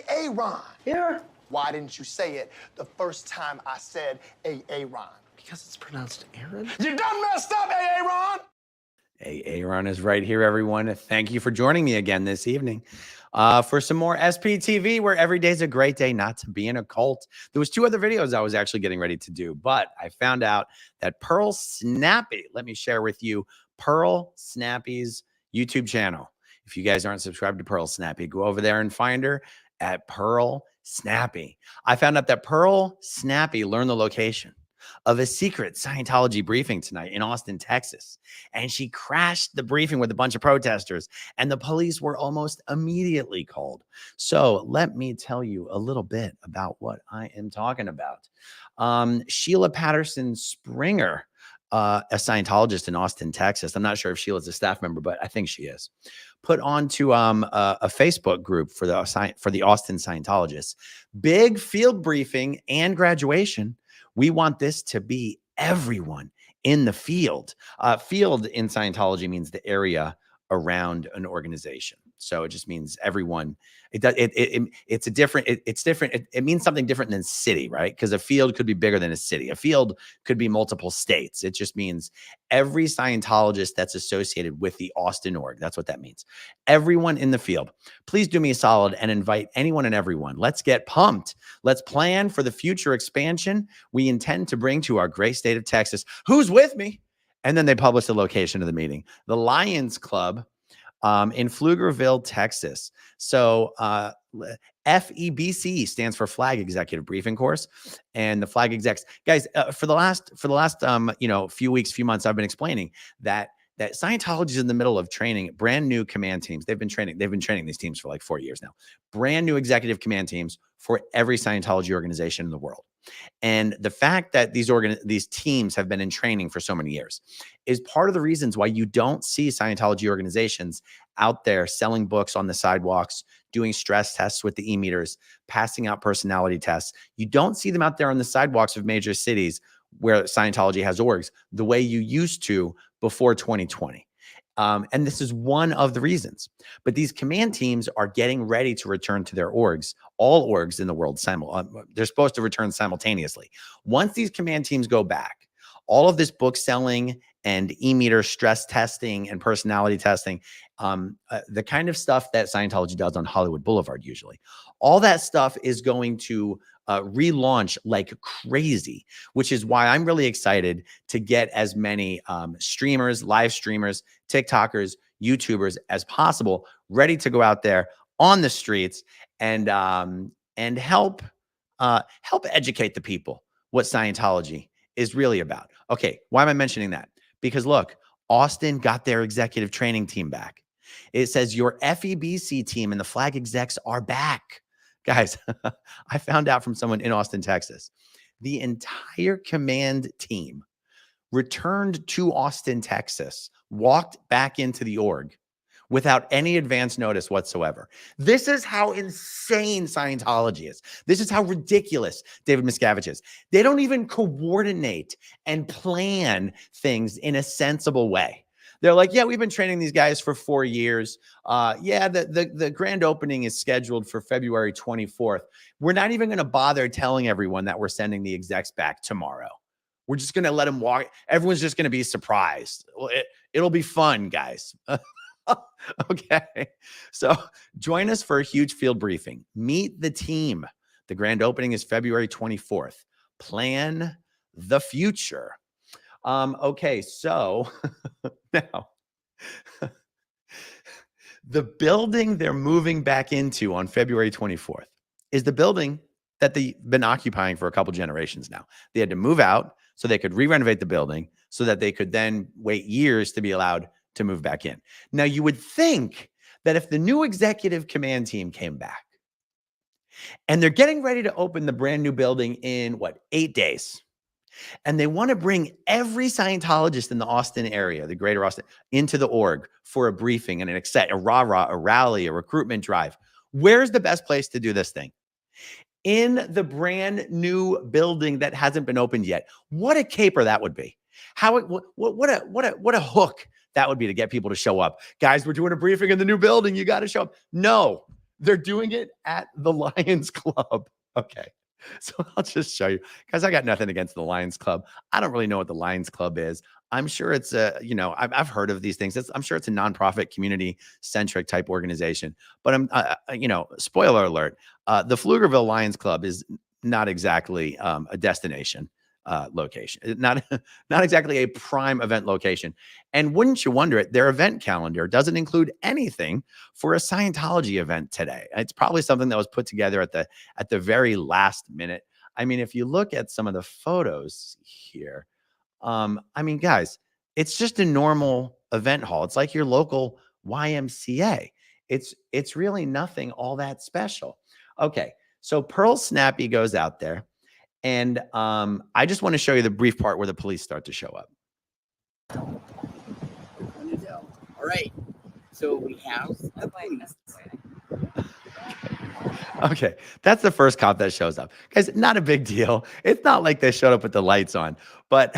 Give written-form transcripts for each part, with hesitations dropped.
Aaron. Yeah. Why didn't you say it the first time I said Aaron? Because it's pronounced Aaron? You done messed up, Aaron! Aaron is right here, everyone. Thank you for joining me again this evening for some more SPTV, where every day's a great day not to be in a cult. There was 2 other videos I was actually getting ready to do, but I found out that Pearl Snappy, let me share with you Pearl Snappy's YouTube channel. If you guys aren't subscribed to Pearl Snappy, go over there and find her at Pearl Snappy. I found out that Pearl Snappy learned the location of a secret Scientology briefing tonight in Austin, Texas. And she crashed the briefing with a bunch of protesters, and the police were almost immediately called. So let me tell you a little bit about what I am talking about. Sheila Patterson Springer, a Scientologist in Austin, Texas. I'm not sure if Sheila's a staff member, but I think she is. Put onto a Facebook group for the Austin Scientologists. Big field briefing and graduation. We want this to be everyone in the field. Field in Scientology means the area around an organization. So it just means everyone. It's different. It means something different than city, right? Because a field could be bigger than a city. A field could be multiple states. It just means every Scientologist that's associated with the Austin org. That's what that means. Everyone in the field. Please do me a solid and invite anyone and everyone. Let's get pumped. Let's plan for the future expansion we intend to bring to our great state of Texas. Who's with me? And then they publish the location of the meeting. The Lions Club in Pflugerville, Texas. So FEBC stands for Flag Executive Briefing Course, and the Flag Execs, guys, for the last few months, I've been explaining that Scientology is in the middle of training brand new command teams. They've been training these teams for like 4 years now. Brand new executive command teams for every Scientology organization in the world. And the fact that these teams have been in training for so many years is part of the reasons why you don't see Scientology organizations out there selling books on the sidewalks, doing stress tests with the e-meters, passing out personality tests. You don't see them out there on the sidewalks of major cities where Scientology has orgs the way you used to before 2020. And this is one of the reasons. But these command teams are getting ready to return to their orgs, all orgs in the world. They're supposed to return simultaneously. Once these command teams go back, all of this book selling and e-meter stress testing and personality testing, the kind of stuff that Scientology does on Hollywood Boulevard usually, all that stuff is going to relaunch like crazy, which is why I'm really excited to get as many streamers, live streamers, TikTokers, YouTubers as possible ready to go out there on the streets and help educate the people what Scientology is really about. Okay, why am I mentioning that? Because look, Austin got their executive training team back. It says your FEBC team and the Flag Execs are back. Guys, I found out from someone in Austin, Texas, the entire command team returned to Austin, Texas, walked back into the org without any advance notice whatsoever. This is how insane Scientology is. This is how ridiculous David Miscavige is. They don't even coordinate and plan things in a sensible way. They're like, yeah, we've been training these guys for 4 years. The grand opening is scheduled for February 24th. We're not even going to bother telling everyone that we're sending the execs back tomorrow. We're just going to let them walk. Everyone's just going to be surprised. It'll be fun, guys. Okay. So join us for a huge field briefing. Meet the team. The grand opening is February 24th. Plan the future. Okay, so now the building they're moving back into on February 24th is the building that they've been occupying for a couple generations now. They had to move out so they could re-renovate the building so that they could then wait years to be allowed to move back in. Now, you would think that if the new executive command team came back and they're getting ready to open the brand new building in 8 days, and they want to bring every Scientologist in the Austin area, the greater Austin, into the org for a briefing and a rah-rah, a rally, a recruitment drive. Where's the best place to do this thing? In the brand new building that hasn't been opened yet. What a caper that would be. What a hook that would be to get people to show up. Guys, we're doing a briefing in the new building. You got to show up. No, They're doing it at the Lions Club. Okay. So I'll just show you. Guys, I got nothing against the Lions Club. I don't really know what the Lions Club is. I'm sure it's a, I've heard of these things. I'm sure it's a nonprofit, community-centric type organization. But spoiler alert, the Pflugerville Lions Club is not exactly a destination location. Not exactly a prime event location. And wouldn't you wonder it, their event calendar doesn't include anything for a Scientology event today. It's probably something that was put together at the very last minute. I mean, if you look at some of the photos here, guys, it's just a normal event hall. It's like your local YMCA. It's really nothing all that special. Okay, so Pearl Snappy goes out there. And I just want to show you the brief part where the police start to show up. All right. So we have the police. Okay, that's the first cop that shows up. Guys, not a big deal. It's not like they showed up with the lights on, but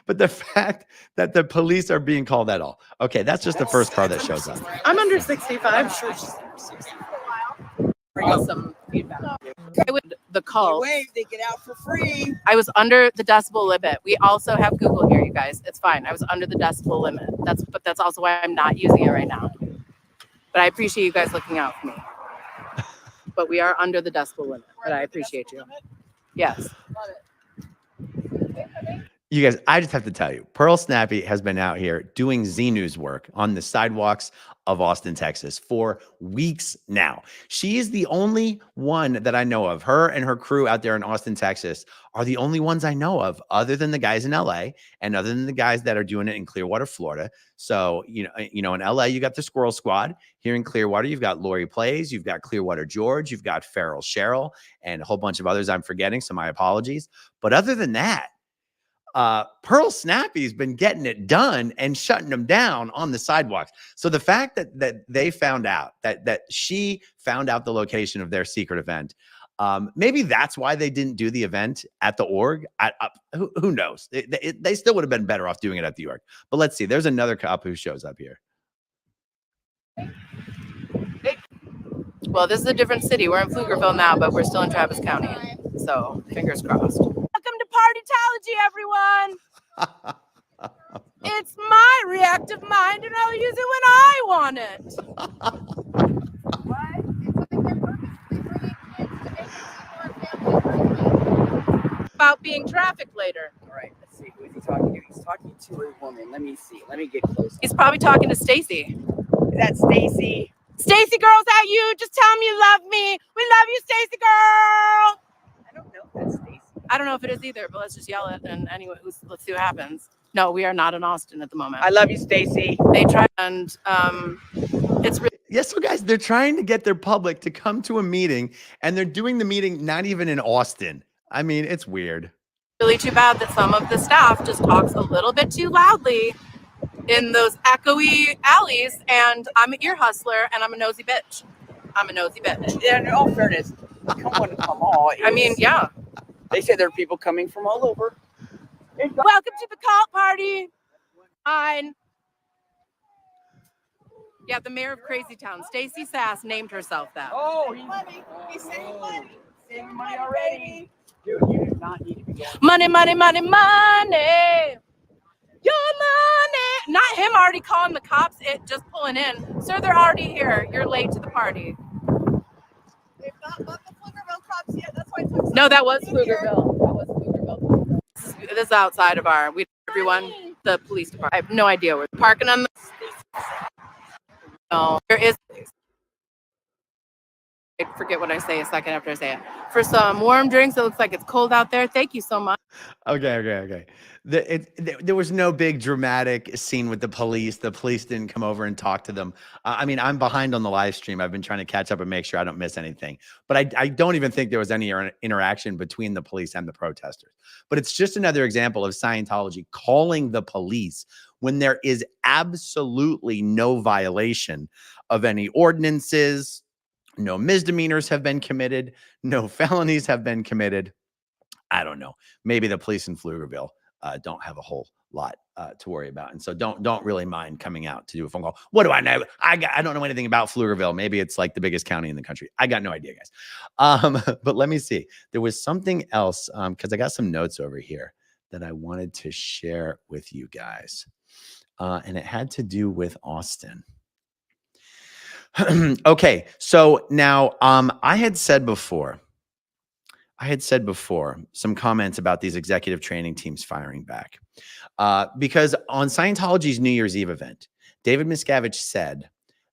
but the fact that the police are being called at all. Okay, that's just the first car that shows up. I'm under 65. I'm sure she's under 60. Awesome feedback. The call. Wave, they get out for free. I was under the decibel limit. We also have Google here, you guys. It's fine. I was under the decibel limit. That's also why I'm not using it right now. But I appreciate you guys looking out for me. But we are under the decibel limit. But I appreciate you. Yes. You guys, I just have to tell you, Pearl Snappy has been out here doing Z News work on the sidewalks of Austin, Texas for weeks now. She is the only one that I know of. Her and her crew out there in Austin, Texas are the only ones I know of, other than the guys in LA and other than the guys that are doing it in Clearwater, Florida. So, in LA, you got the Squirrel Squad. Here in Clearwater, you've got Lori Plays, you've got Clearwater George, you've got Feral Cheryl, and a whole bunch of others I'm forgetting, so my apologies. But other than that, Pearl Snappy's been getting it done and shutting them down on the sidewalks. So the fact that they found out that she found out the location of their secret event, maybe that's why they didn't do the event at the org. Who knows? They still would have been better off doing it at the org. But let's see. There's another cop who shows up here. Well, this is a different city. We're in Pflugerville now, but we're still in Travis County. So fingers crossed. Welcome to Partytology, everyone. It's my reactive mind, and I'll use it when I want it. About being trafficked later. All right, let's see. Who is he talking to? He's talking to a woman. Let me see. Let me get close. He's probably talking to Stacy. Is that Stacy? Stacy, girl, is that you? Just tell him you love me. We love you, Stacy, girl. I don't know if that's Stacy. I don't know if it is either, but let's just yell it. And anyway, let's see what happens. No, we are not in Austin at the moment. I love you, Stacy. They try, and it's really. Yes, so guys, they're trying to get their public to come to a meeting, and they're doing the meeting not even in Austin. I mean, it's weird. Really too bad that some of the staff just talks a little bit too loudly in those echoey alleys, and I'm an ear hustler, and I'm a nosy bitch. Yeah, in all fairness, come on, come on. I mean, yeah. They say there are people coming from all over. Welcome to the cult party. Fine. Yeah, the mayor of Crazy Town, Stacy Sass, named herself that. Oh, he's saving money. Saving money already. Dude, you do not need to be going. Money, money, money, money. Your money. Not him already calling the cops, it just pulling in. Sir, they're already here. You're late to the party. They've not got the Pflugerville cops yet. That's why it took so No, that was long to get here. Pflugerville. This is outside of everyone, the police department. I have no idea. We're parking on the. No, there is. I forget what I say a second after I say it. For some warm drinks, it looks like it's cold out there. Thank you so much. Okay. There was no big dramatic scene with the police. The police didn't come over and talk to them. I'm behind on the live stream. I've been trying to catch up and make sure I don't miss anything. But I don't even think there was any interaction between the police and the protesters. But it's just another example of Scientology calling the police when there is absolutely no violation of any ordinances. No misdemeanors have been committed. No felonies have been committed. I don't know. Maybe the police in Pflugerville don't have a whole lot to worry about. And so don't really mind coming out to do a phone call. What do I know? I don't know anything about Pflugerville. Maybe it's like the biggest county in the country. I got no idea, guys. But let me see. There was something else because I got some notes over here that I wanted to share with you guys. And it had to do with Austin. Okay, so now I had said before some comments about these executive training teams firing back. Because on Scientology's New Year's Eve event, David Miscavige said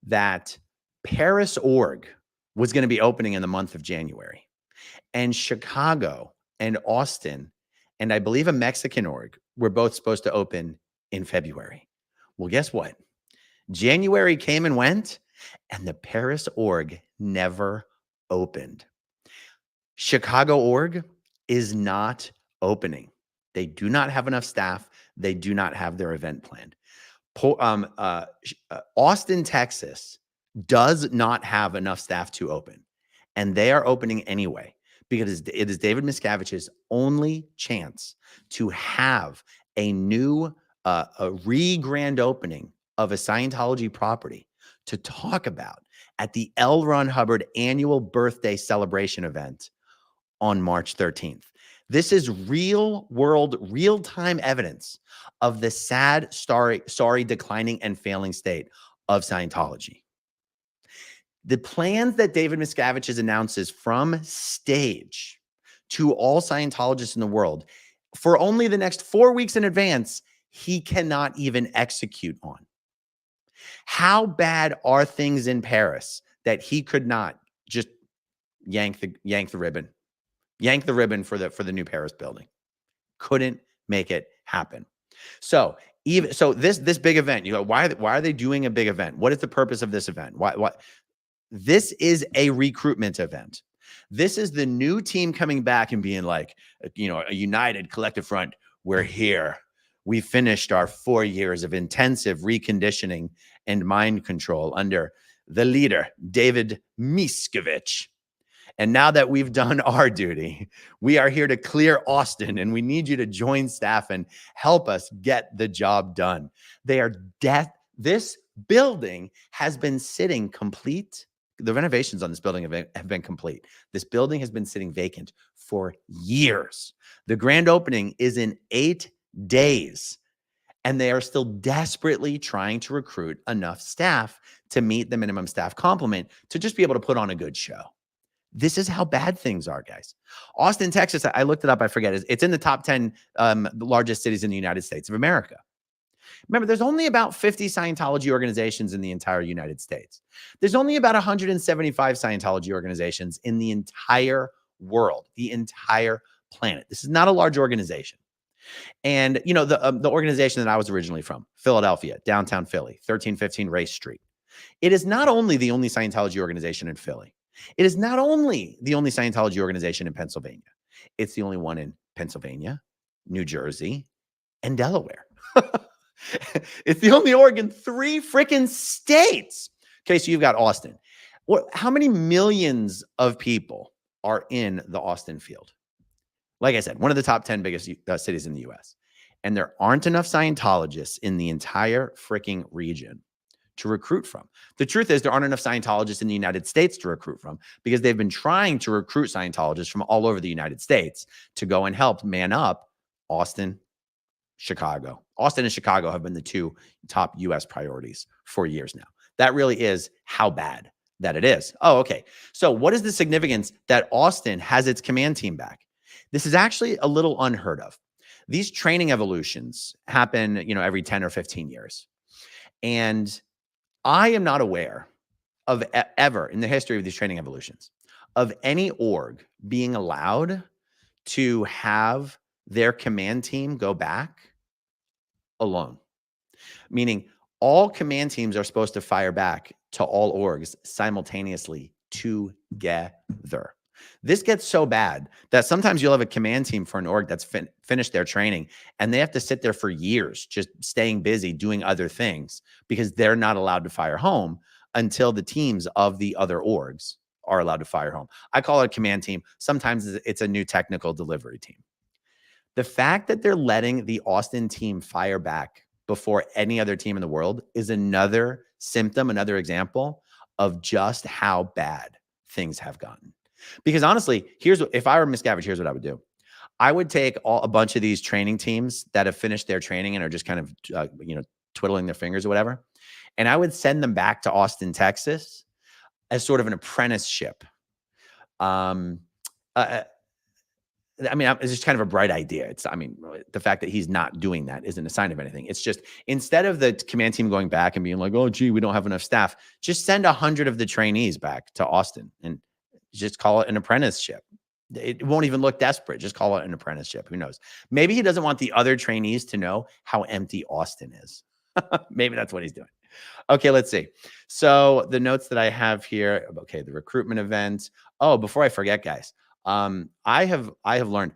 that Paris org was going to be opening in the month of January, and Chicago and Austin, and I believe a Mexican org were both supposed to open in February. Well, guess what? January came and went, and the Paris org never opened. Chicago org is not opening. They do not have enough staff. They do not have their event planned. Austin, Texas does not have enough staff to open, and they are opening anyway because it is David Miscavige's only chance to have a new, a re-grand opening of a Scientology property to talk about at the L. Ron Hubbard annual birthday celebration event on March 13th. This is real world, real-time evidence of the sad, sorry, declining and failing state of Scientology. The plans that David Miscavige announces from stage to all Scientologists in the world for only the next 4 weeks in advance, he cannot even execute on. How bad are things in Paris that he could not just yank the ribbon? Yank the ribbon for the new Paris building. Couldn't make it happen. So this big event, you go, why are they doing a big event? What is the purpose of this event? Why? This is a recruitment event. This is the new team coming back and being like, a united collective front. We're here. We finished our 4 years of intensive reconditioning and mind control under the leader, David Miscavige. And now that we've done our duty, we are here to clear Austin, and we need you to join staff and help us get the job done. This building has been sitting complete. The renovations on this building have been complete. This building has been sitting vacant for years. The grand opening is in 8 days, and they are still desperately trying to recruit enough staff to meet the minimum staff complement to just be able to put on a good show. This is how bad things are, guys. Austin, Texas, I looked it up. I forget. It's in the top 10 largest cities in the United States of America. Remember, there's only about 50 Scientology organizations in the entire United States. There's only about 175 Scientology organizations in the entire world, the entire planet. This is not a large organization. And, the organization that I was originally from, Philadelphia, downtown Philly, 1315 Race Street. It is not only the only Scientology organization in Philly. It is not only the only Scientology organization in Pennsylvania. It's the only one in Pennsylvania, New Jersey, and Delaware. It's the only org in 3 freaking states. Okay, so you've got Austin. How many millions of people are in the Austin field? Like I said, one of the top 10 biggest cities in the U.S. And there aren't enough Scientologists in the entire freaking region to recruit from. The truth is there aren't enough Scientologists in the United States to recruit from because they've been trying to recruit Scientologists from all over the United States to go and help man up Austin, Chicago. Austin and Chicago have been the 2 top U.S. priorities for years now. That really is how bad that it is. Oh, okay. So what is the significance that Austin has its command team back? This is actually a little unheard of. These training evolutions happen, every 10 or 15 years. And I am not aware of ever in the history of these training evolutions of any org being allowed to have their command team go back alone. Meaning all command teams are supposed to fire back to all orgs simultaneously together. This gets so bad that sometimes you'll have a command team for an org that's finished their training and they have to sit there for years just staying busy doing other things because they're not allowed to fire home until the teams of the other orgs are allowed to fire home. I call it a command team. Sometimes it's a new technical delivery team. The fact that they're letting the Austin team fire back before any other team in the world is another symptom, another example of just how bad things have gotten. Because honestly, if I were Miscavige, here's what I would do. I would take a bunch of these training teams that have finished their training and are just kind of, twiddling their fingers or whatever. And I would send them back to Austin, Texas as sort of an apprenticeship. It's just kind of a bright idea. The fact that he's not doing that isn't a sign of anything. It's just, instead of the command team going back and being like, oh, gee, we don't have enough staff, just send 100 of the trainees back to Austin and just call it an apprenticeship. It won't even look desperate. Just call it an apprenticeship. Who knows? Maybe he doesn't want the other trainees to know how empty Austin is. Maybe that's what he's doing. Okay, let's see. So the notes that I have here, okay, the recruitment event. Oh, before I forget, guys, I have learned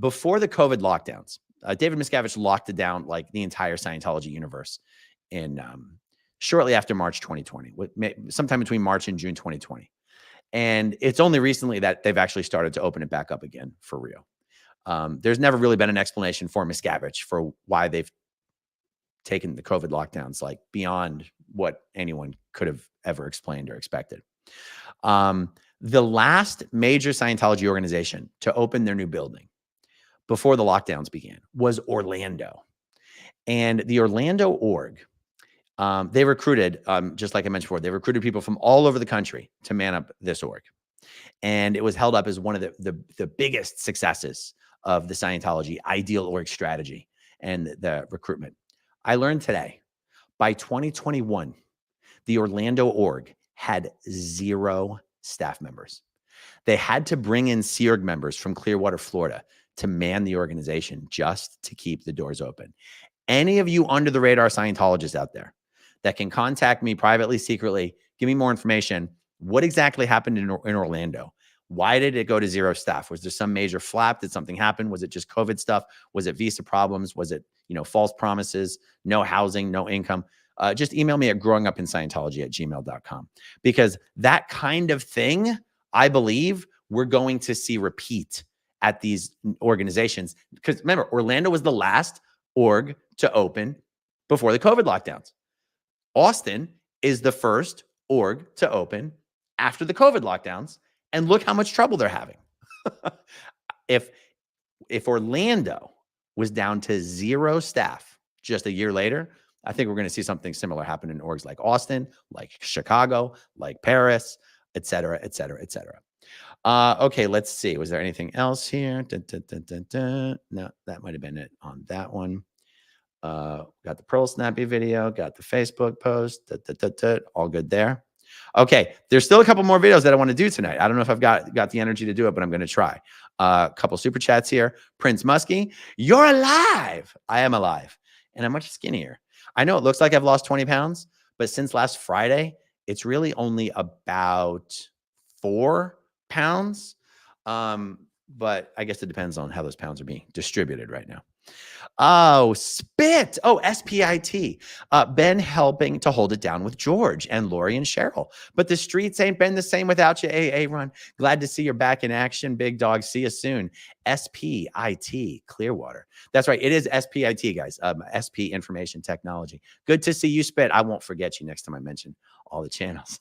before the COVID lockdowns, David Miscavige locked it down like the entire Scientology universe in shortly after March 2020, sometime between March and June 2020. And it's only recently that they've actually started to open it back up again for real. There's never really been an explanation for Miscavige for why they've taken the COVID lockdowns like beyond what anyone could have ever explained or expected. The last major Scientology organization to open their new building before the lockdowns began was Orlando. And the Orlando org, they recruited, just like I mentioned before, they recruited people from all over the country to man up this org. And it was held up as one of the biggest successes of the Scientology ideal org strategy and the recruitment. I learned today, by 2021, the Orlando org had 0 staff members. They had to bring in Sea Org members from Clearwater, Florida to man the organization just to keep the doors open. Any of you under the radar Scientologists out there that can contact me privately, secretly, give me more information. What exactly happened in Orlando? Why did it go to 0 staff? Was there some major flap? Did something happen? Was it just COVID stuff? Was it visa problems? Was it, false promises, no housing, no income? Just email me at growingupinscientology@gmail.com, because that kind of thing, I believe we're going to see repeat at these organizations. Because remember, Orlando was the last org to open before the COVID lockdowns. Austin is the first org to open after the COVID lockdowns. And look how much trouble they're having. If Orlando was down to 0 staff just a year later, I think we're going to see something similar happen in orgs like Austin, like Chicago, like Paris, et cetera, et cetera, et cetera. Okay, let's see. Was there anything else here? No, that might have been it on that one. Got the Pearl Snappy video, got the Facebook post, all good there. Okay, there's still a couple more videos that I want to do tonight. I don't know if I've got the energy to do it, but I'm going to try. A couple super chats here. Prince Muskie, you're alive. I am alive, and I'm much skinnier. I know it looks like I've lost 20 pounds, but since last Friday, it's really only about 4 pounds. But I guess it depends on how those pounds are being distributed right now. Oh, spit. Oh, SPIT. Been helping to hold it down with George and Lori and Cheryl. But the streets ain't been the same without you, AA Run. Glad to see you're back in action, big dog. See you soon. SPIT, Clearwater. That's right. It is SPIT, guys. SP Information Technology. Good to see you, Spit. I won't forget you next time I mention all the channels.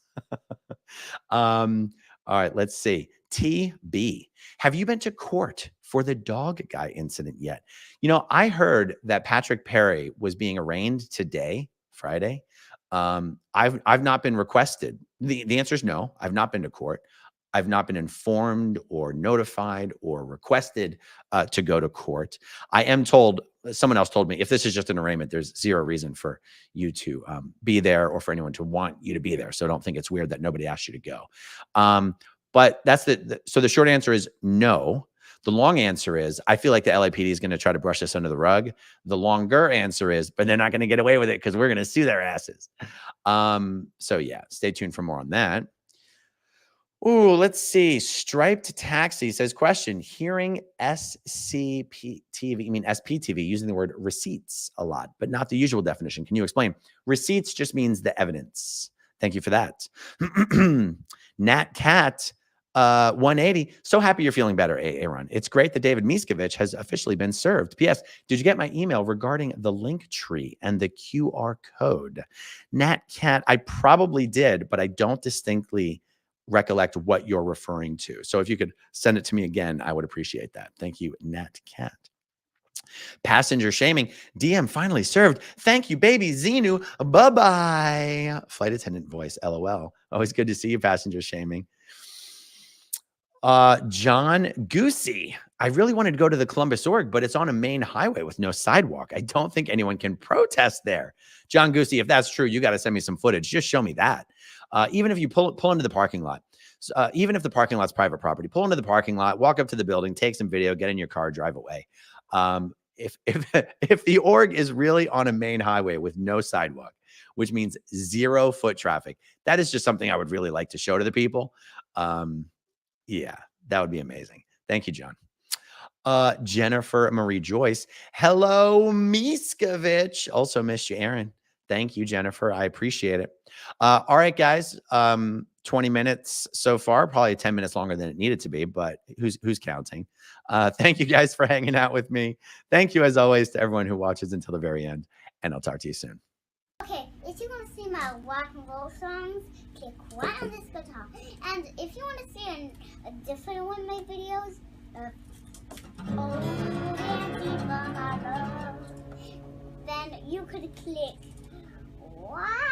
All right, let's see. TB. Have you been to court for the dog guy incident yet? I heard that Patrick Perry was being arraigned today, Friday. I've not been requested. The answer is no. I've not been to court. I've not been informed or notified or requested to go to court. I am told, someone else told me, if this is just an arraignment, there's 0 reason for you to be there or for anyone to want you to be there. So don't think it's weird that nobody asked you to go. But that's so the short answer is no. The long answer is, I feel like the LAPD is going to try to brush this under the rug. The longer answer is, but they're not going to get away with it because we're going to sue their asses. So yeah, stay tuned for more on that. Ooh, let's see. Striped Taxi says, question, hearing SPTV, using the word receipts a lot, but not the usual definition. Can you explain? Receipts just means the evidence. Thank you for that. Nat Cat 180. So happy you're feeling better, Aaron. It's great that David Miskovich has officially been served. P.S. Did you get my email regarding the link tree and the QR code? Nat Cat, I probably did, but I don't distinctly recollect what you're referring to. So if you could send it to me again, I would appreciate that. Thank you, Nat Cat. Passenger shaming. DM finally served. Thank you, baby Xenu. Bye-bye. Flight attendant voice. LOL. Always good to see you, passenger shaming. John Goosey. I really wanted to go to the Columbus Org, but it's on a main highway with no sidewalk. I don't think anyone can protest there. John Goosey, if that's true, you got to send me some footage. Just show me that. Even if you pull into the parking lot, even if the parking lot's private property, pull into the parking lot, walk up to the building, take some video, get in your car, drive away. If the org is really on a main highway with no sidewalk, which means 0 foot traffic, that is just something I would really like to show to the people. Yeah, that would be amazing. Thank you, John. Jennifer Marie Joyce. Hello, Miskovich. Also missed you, Aaron. Thank you, Jennifer. I appreciate it. All right, guys. 20 minutes so far, probably 10 minutes longer than it needed to be, but who's counting? Thank you guys for hanging out with me. Thank you, as always, to everyone who watches until the very end, and I'll talk to you soon. Okay, if you want to see my rock and roll songs, click right on this guitar. And if you want to see a different one of my videos, then you could click right